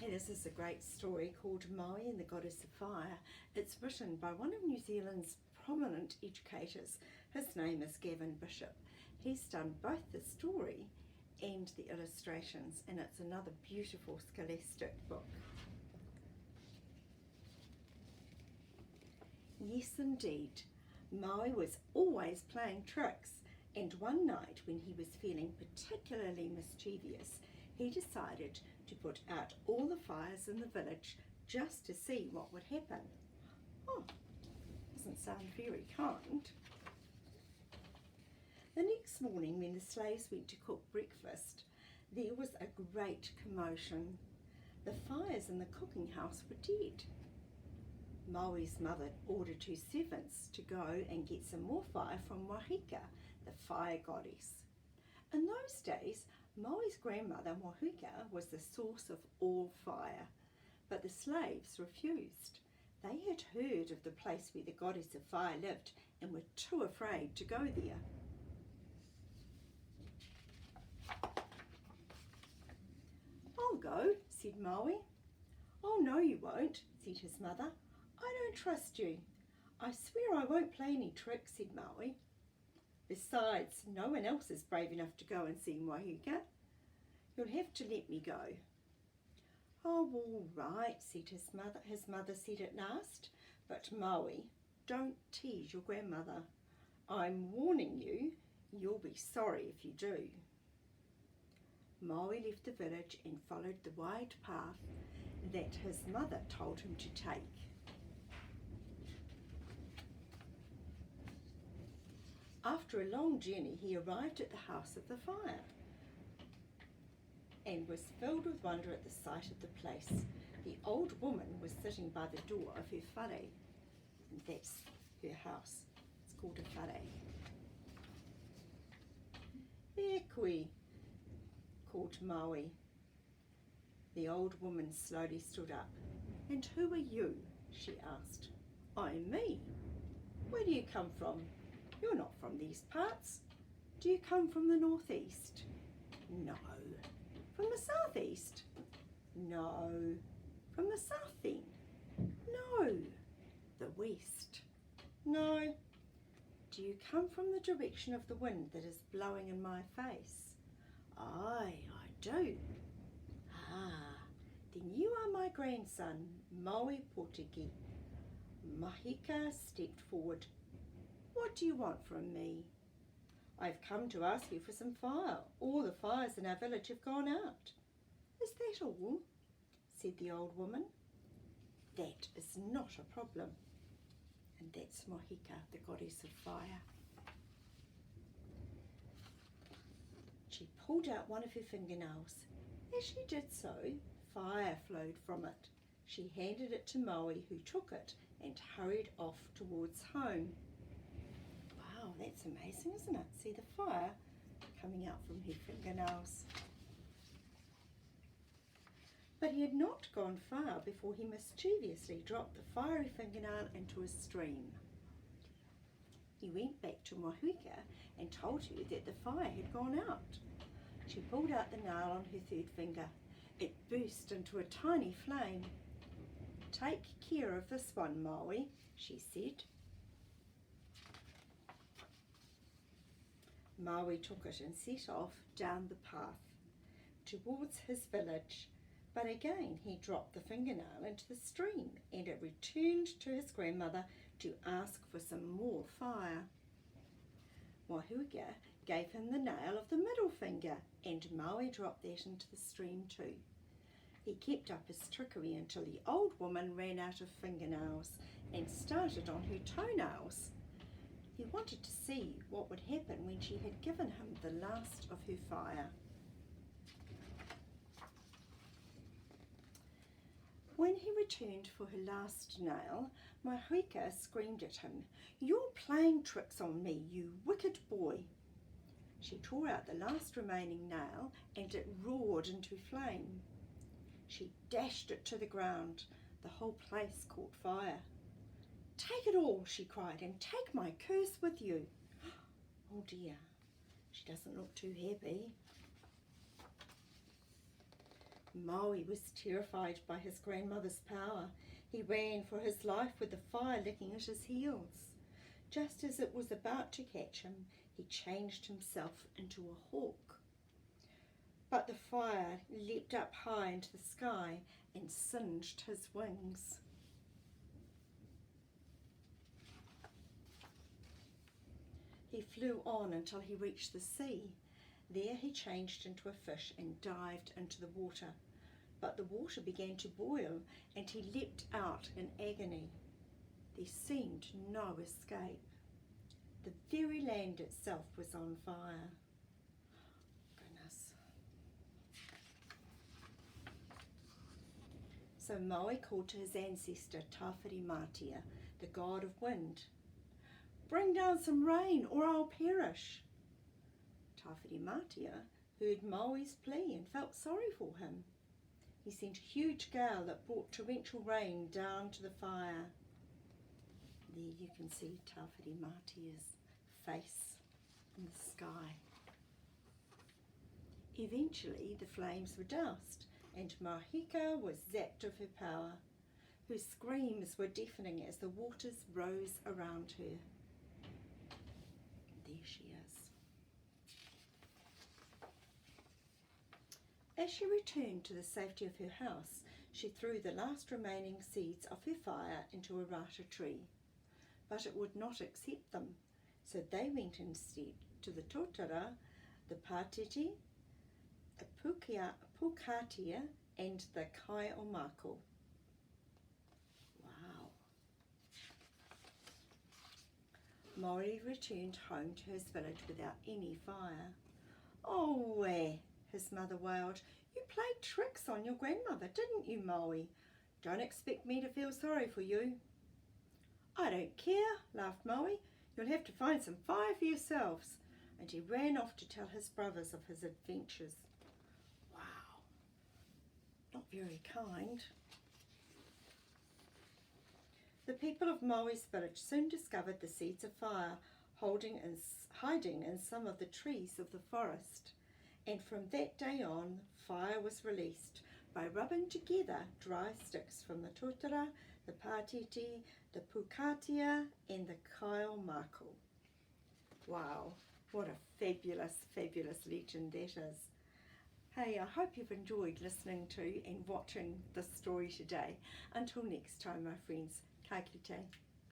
Okay, this is a great story called Maui and the Goddess of Fire. It's written by one of New Zealand's prominent educators. His name is Gavin Bishop. He's done both the story and the illustrations, and it's another beautiful scholastic book. Yes, indeed, Maui was always playing tricks, and one night when he was feeling particularly mischievous, he decided to put out all the fires in the village just to see what would happen. Oh, doesn't sound very kind. The next morning when the slaves went to cook breakfast, there was a great commotion. The fires in the cooking house were dead. Maui's mother ordered her servants to go and get some more fire from Wahika, the fire goddess. In those days, Maui's grandmother, Wahika, was the source of all fire, but the slaves refused. They had heard of the place where the goddess of fire lived and were too afraid to go there. "I'll go," said Maui. "Oh, no, you won't," said his mother. "I don't trust you." "I swear I won't play any tricks," said Maui. "Besides, no one else is brave enough to go and see Wahika. You'll have to let me go." "Oh, all right," said his mother. His mother said at last, "But Maui, don't tease your grandmother. I'm warning you, you'll be sorry if you do." Maui left the village and followed the wide path that his mother told him to take. After a long journey, he arrived at the house of the fire and was filled with wonder at the sight of the place. The old woman was sitting by the door of her whare, and that's her house. It's called a whare. "E koe," called Maui. The old woman slowly stood up. "And who are you?" she asked. "I'm me. Where do you come from? You're not from these parts. Do you come from the northeast?" "No." "From the southeast?" "No." "From the south then?" "No." "The west?" "No." "Do you come from the direction of the wind that is blowing in my face?" "Aye, I do." "Ah, then you are my grandson, Maui Potiki." Wahika stepped forward. "What do you want from me?" "I've come to ask you for some fire. All the fires in our village have gone out." "Is that all?" said the old woman. "That is not a problem." And that's Wahika, the goddess of fire. She pulled out one of her fingernails. As she did so, fire flowed from it. She handed it to Maui, who took it and hurried off towards home. Wow, that's amazing, isn't it? See the fire coming out from her fingernails. But he had not gone far before he mischievously dropped the fiery fingernail into a stream. He went back to Wahika and told her that the fire had gone out. She pulled out the nail on her third finger. It burst into a tiny flame. "Take care of this one, Maui," she said. Maui took it and set off down the path towards his village, but again he dropped the fingernail into the stream and it returned to his grandmother to ask for some more fire. Wahika gave him the nail of the middle finger and Maui dropped that into the stream too. He kept up his trickery until the old woman ran out of fingernails and started on her toenails. He wanted to see what would happen when she had given him the last of her fire. When he returned for her last nail, Wahika screamed at him, "You're playing tricks on me, you wicked boy." She tore out the last remaining nail and it roared into flame. She dashed it to the ground. The whole place caught fire. "Take it all," she cried, "and take my curse with you." Oh dear, she doesn't look too happy. Maui was terrified by his grandmother's power. He ran for his life with the fire licking at his heels. Just as it was about to catch him, he changed himself into a hawk. But the fire leapt up high into the sky and singed his wings. He flew on until he reached the sea. There he changed into a fish and dived into the water. But the water began to boil and he leapt out in agony. There seemed no escape. The very land itself was on fire. Goodness. So Maui called to his ancestor Tawhiri-Mātia, the god of wind. "Bring down some rain or I'll perish." Tawhiri-Mātia heard Maui's plea and felt sorry for him. He sent a huge gale that brought torrential rain down to the fire. There you can see Tawhiri-Mātia's face in the sky. Eventually the flames were doused and Mahika was zapped of her power. Her screams were deafening as the waters rose around her. There she is. As she returned to the safety of her house, she threw the last remaining seeds of her fire into a rata tree. But it would not accept them, so they went instead to the totara, the patiti, the pukatia, and the kaiomako. Wow. Maui returned home to his village without any fire. "Oh, his mother wailed. "You played tricks on your grandmother, didn't you, Maui? Don't expect me to feel sorry for you." "I don't care," laughed Maui. "You'll have to find some fire for yourselves." And he ran off to tell his brothers of his adventures. Wow, not very kind. The people of Maui's village soon discovered the seeds of fire hiding in some of the trees of the forest. And from that day on, fire was released by rubbing together dry sticks from the totara, the patiti, the pukatia, and the kaiomako. Wow, what a fabulous, fabulous legend that is. Hey, I hope you've enjoyed listening to and watching this story today. Until next time, my friends, ka kite.